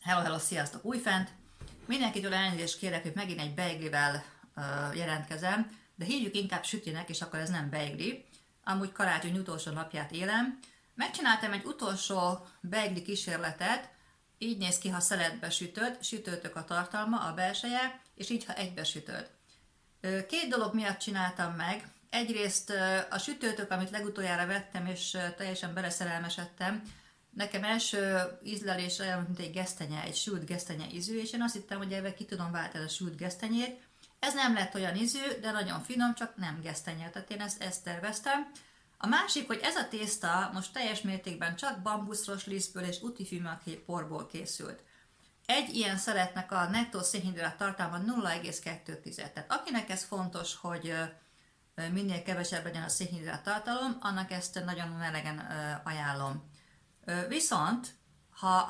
Hello, hello, sziasztok újfent! Mindenkitől elnézést kérek, hogy megint egy beiglivel jelentkezem, de hívjuk inkább sütinek, és akkor ez nem beigli. Amúgy karácsony utolsó napját élem. Megcsináltam egy utolsó beigli kísérletet, így néz ki, ha szeletbe sütöd, sütőtök a tartalma, a belseje, és így, ha egybe sütöd. Két dolog miatt csináltam meg. Egyrészt a sütőtök, amit legutoljára vettem, és teljesen beleszerelmesedtem, nekem első ízlelésre olyan, mint egy gesztenye, egy sült gesztenye ízű, és én azt hittem, hogy ebben ki tudom váltani a sült gesztenyét. Ez nem lett olyan ízű, de nagyon finom, csak nem gesztenye, tehát én ezt terveztem. A másik, hogy ez a tészta most teljes mértékben csak bambuszros lisztből és utifűmaki porból készült. Egy ilyen szeletnek a nettó szénhidrát tartalma 0,2. Tehát akinek ez fontos, hogy minél kevesebb legyen a szénhidrát tartalom, annak ezt nagyon melegen ajánlom. Viszont,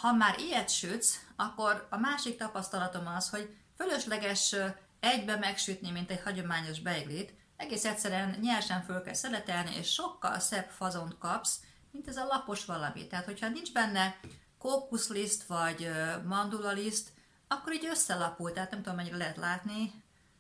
ha már ilyet sütsz, akkor a másik tapasztalatom az, hogy fölösleges egybe megsütni, mint egy hagyományos beiglit, egész egyszerűen nyersen föl kell szeletelni, és sokkal szebb fazont kapsz, mint ez a lapos valami. Tehát, hogyha nincs benne kókuszliszt vagy mandulaliszt, akkor így összelapul, tehát nem tudom, mennyire lehet látni.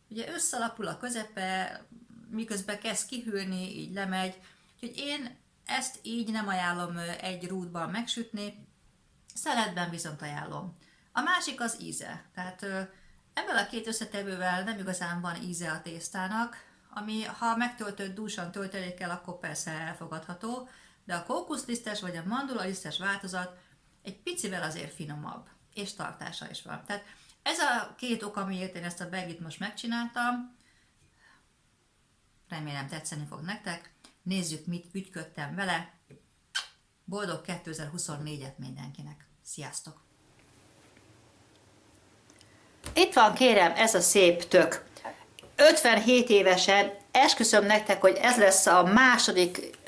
Ugye összelapul a közepe, miközben kezd kihűlni, így lemegy. Úgyhogy én ezt így nem ajánlom egy rúdban megsütni, szeletben viszont ajánlom. A másik az íze. Tehát ebből a két összetevővel nem igazán van íze a tésztának, ami ha megtöltött dúsan töltelékkel, akkor persze elfogadható, de a kókuszlisztes vagy a mandulalisztes változat egy picivel azért finomabb, és tartása is van. Tehát ez a két ok, amiért én ezt a beiglit most megcsináltam. Remélem tetszeni fog nektek. Nézzük, mit ügyködtem vele. Boldog 2024-et mindenkinek. Sziasztok! Itt van, kérem, ez a szép tök. 57 évesen esküszöm nektek, hogy ez lesz a második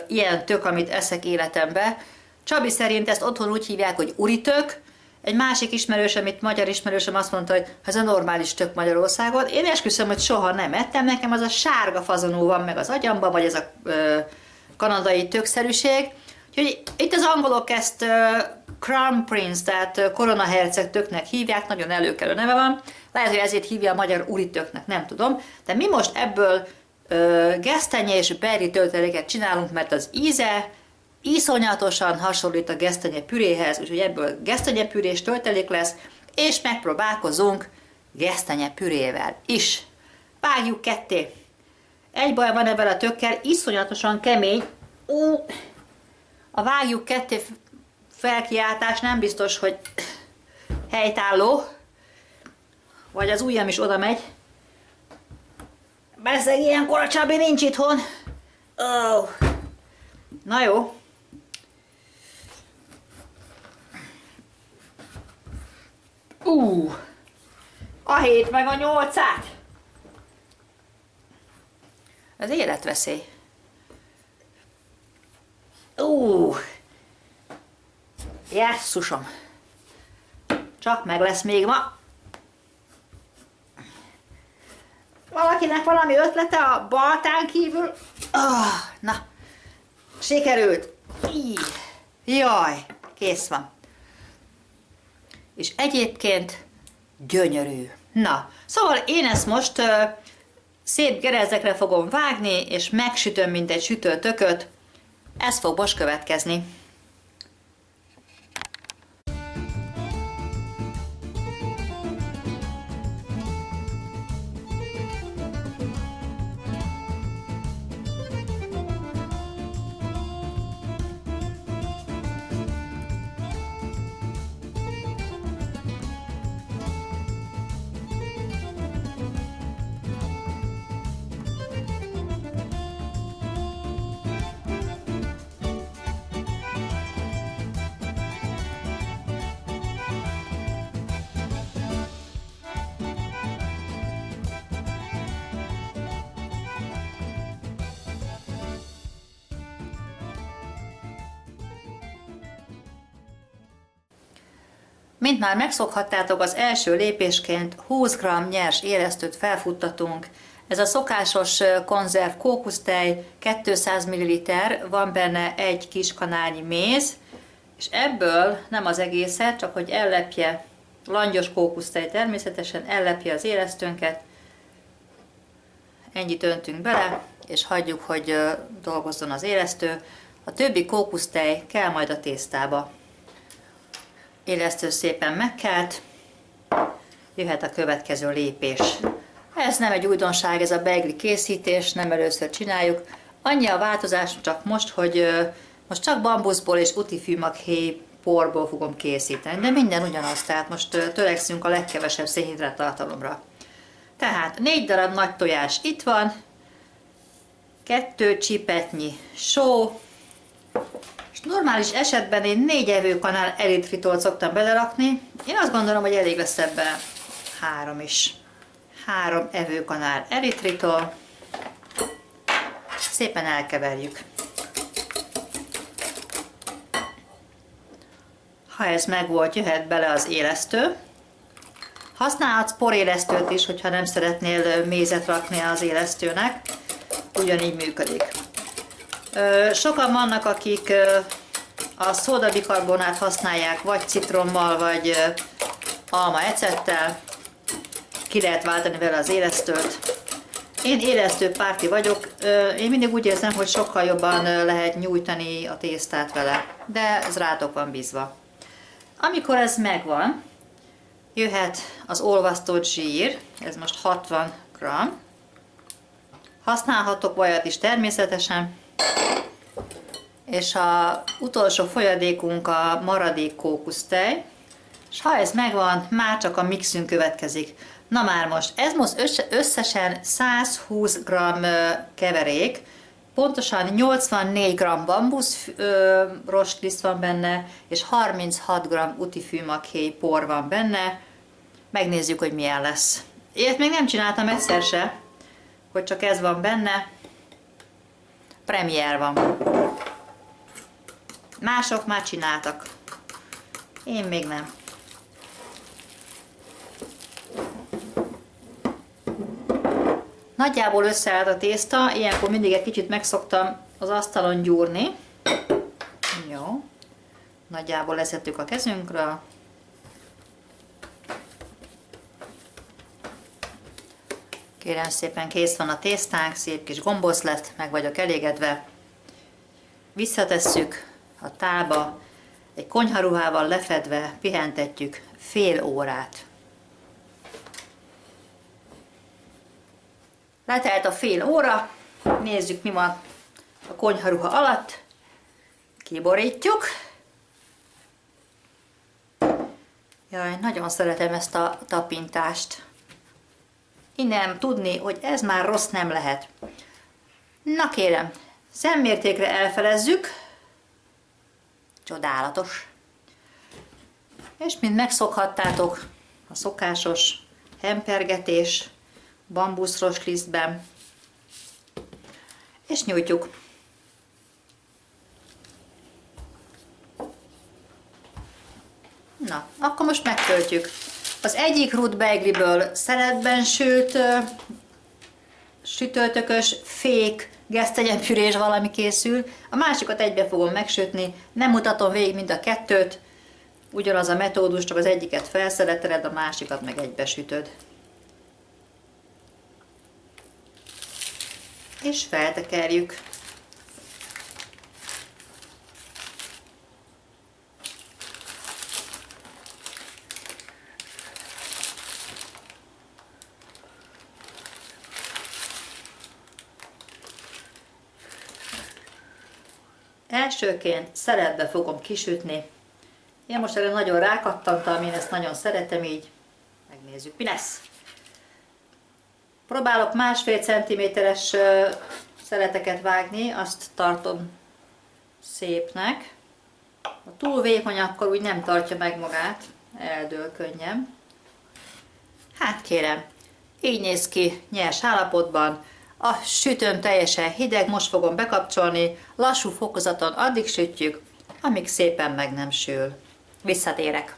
ilyen tök, amit eszek életembe. Csabi szerint ezt otthon úgy hívják, hogy uritök. Egy másik ismerősöm, itt magyar ismerősöm azt mondta, hogy ez a normális tök Magyarországon. Én esküszöm, hogy soha nem ettem, nekem az a sárga fazonú van meg az agyamban, vagy ez a kanadai tökszerűség. Úgyhogy itt az angolok ezt Crown Prince, tehát koronaherceg töknek hívják, nagyon előkelő neve van. Lehet, hogy ezért hívja a magyar uritöknek, nem tudom. De mi most ebből gesztenye és berry tölteléket csinálunk, mert az íze iszonyatosan hasonlít a gesztenye püréhez, úgyhogy ebből gesztenye pürés töltelék lesz, és megpróbálkozunk gesztenye pürével is. Vágjuk ketté. Egy baj van ebben a tökkel, iszonyatosan kemény. A vágjuk ketté felkiáltás nem biztos, hogy helytálló, vagy az ujjam is oda megy. Persze ilyenkor a Csabi nincs itthon. Oh. Na jó. A 7 meg a 8-át. Ez életveszély. Jesszusom. Csak meg lesz még ma. Valakinek valami ötlete a baltán kívül? Na, sikerült. Jaj, kész van. És egyébként gyönyörű. Na, szóval én ezt most szép gerezekre fogom vágni, és megsütöm, mint egy sütőtököt. Ez fog most következni. Mint már megszokhattátok, az első lépésként 20 g nyers élesztőt felfuttatunk. Ez a szokásos konzerv kókusztej, 200 ml, van benne egy kis kanálnyi méz, És ebből nem az egészet, csak hogy ellepje, langyos kókusztej természetesen, ellepje az élesztőnket. Ennyit öntünk bele, és hagyjuk, hogy dolgozzon az élesztő. A többi kókusztej kell majd a tésztába. Élesztő szépen megkelt, jöhet a következő lépés. Ez nem egy újdonság, ez a beigli készítés, nem először csináljuk. Annyi a változás csak most, hogy most csak bambuszból és utifűmaghéj porból fogom készíteni, de minden ugyanaz, tehát most törekszünk a legkevesebb szénhidrát tartalomra. Tehát 4 darab nagy tojás itt van, 2 csipetnyi só, és normális esetben én 4 evőkanál eritritolt szoktam belerakni. Én azt gondolom, hogy elég lesz ebben 3 is. 3 evőkanál eritritol. Szépen elkeverjük. Ha ez megvolt, jöhet bele az élesztő. Használhatsz porélesztőt is, hogyha nem szeretnél mézet rakni az élesztőnek. Ugyanígy működik. Sokan vannak, akik a szódabikarbonát használják, vagy citrommal, vagy alma ecettel. Ki lehet váltani vele az élesztőt. Én élesztőpárti vagyok. Én mindig úgy érzem, hogy sokkal jobban lehet nyújtani a tésztát vele. De ez rátok van bízva. Amikor ez megvan, jöhet az olvasztott zsír. Ez most 60 g. Használhatok vajat is természetesen. És az utolsó folyadékunk a maradék kókusztej. És ha ez megvan, már csak a mixünk következik. Na már most, ez most összesen 120 g keverék, pontosan 84 g bambusz rostliszt van benne, és 36 g utifűmaghéj por van benne. Megnézzük, hogy milyen lesz. Ilyet még nem csináltam egyszer se, hogy csak ez van benne. Premier van. Mások már csináltak. Én még nem. Nagyjából összeállt a tészta, ilyenkor mindig egy kicsit megszoktam az asztalon gyúrni. Jó. Nagyjából leszettük a kezünkről. Kérem szépen, kész van a tésztánk, szép kis gombosz lett, meg vagyok elégedve. Visszatesszük a tálba, egy konyharuhával lefedve pihentetjük fél órát. Letelt a fél óra, nézzük, mi van a konyharuha alatt. Kiborítjuk. Jaj, nagyon szeretem ezt a tapintást. Innen tudni, hogy ez már rossz nem lehet. Na kérem, szemmértékre elfelezzük. Csodálatos. És mint megszokhattátok, a szokásos hempergetés bambuszrostlisztben, és nyújtjuk. Na, akkor most megtöltjük. Az egyik rút beigliből szeletben sült, sütőtökös, fék, gesztenyepürés valami készül. A másikat egybe fogom megsütni, nem mutatom végig mind a kettőt. Ugyanaz a metódus, csak az egyiket felszeleteled, a másikat meg egybe sütöd. És feltekerjük. Elsőként szeletbe fogom kisütni. Én most erre nagyon rákattantam, én ezt nagyon szeretem így. Megnézzük, mi lesz. Próbálok 1,5 cm-es szeleteket vágni, azt tartom szépnek. Ha túl vékony, akkor úgy nem tartja meg magát, eldől könnyen. Hát kérem, így néz ki nyers állapotban. A sütőm teljesen hideg, most fogom bekapcsolni, lassú fokozaton addig sütjük, amíg szépen meg nem sül. Visszatérek.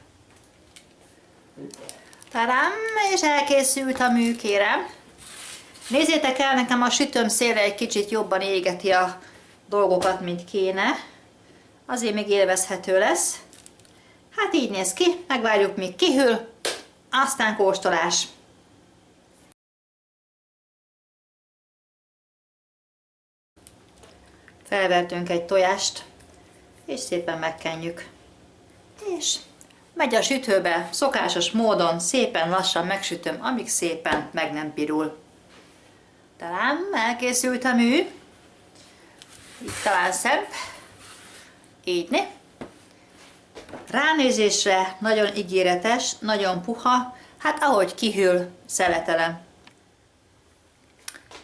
Tadám, és elkészült a mű, kérem. Nézzétek el, nekem a sütőm széle egy kicsit jobban égeti a dolgokat, mint kéne. azért még élvezhető lesz. Hát így néz ki, megvárjuk, míg kihűl, aztán kóstolás. Felvertünk egy tojást, és szépen megkenjük. És megy a sütőbe, szokásos módon szépen lassan megsütöm, amíg szépen meg nem pirul. Talán elkészült a mű. Itt talán szebb. Így né. Ránézésre nagyon ígéretes, nagyon puha, hát ahogy kihűl, szeletelem.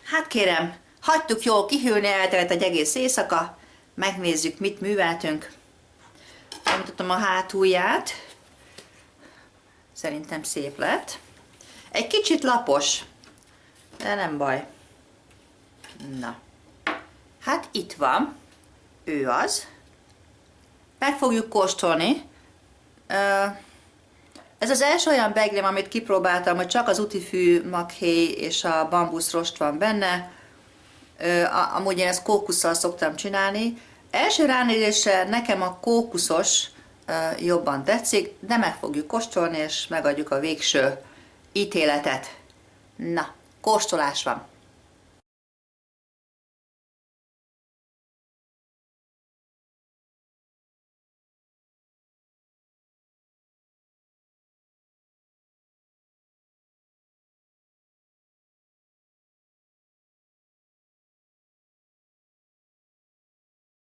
Hát kérem, hagytuk jól kihűlni, eltelt egy egész éjszaka, megnézzük, mit műveltünk. Bemutatom a hátulját, szerintem szép lett. Egy kicsit lapos, de nem baj. Na, hát itt van, ő az. Meg fogjuk kóstolni. Ez az első olyan beiglim, amit kipróbáltam, hogy csak az utifű maghéj és a bambuszrost van benne. Amúgy én ezt kókusszal szoktam csinálni. Első ránézésre nekem a kókuszos jobban tetszik, de meg fogjuk kóstolni, és megadjuk a végső ítéletet. Na, kóstolás van!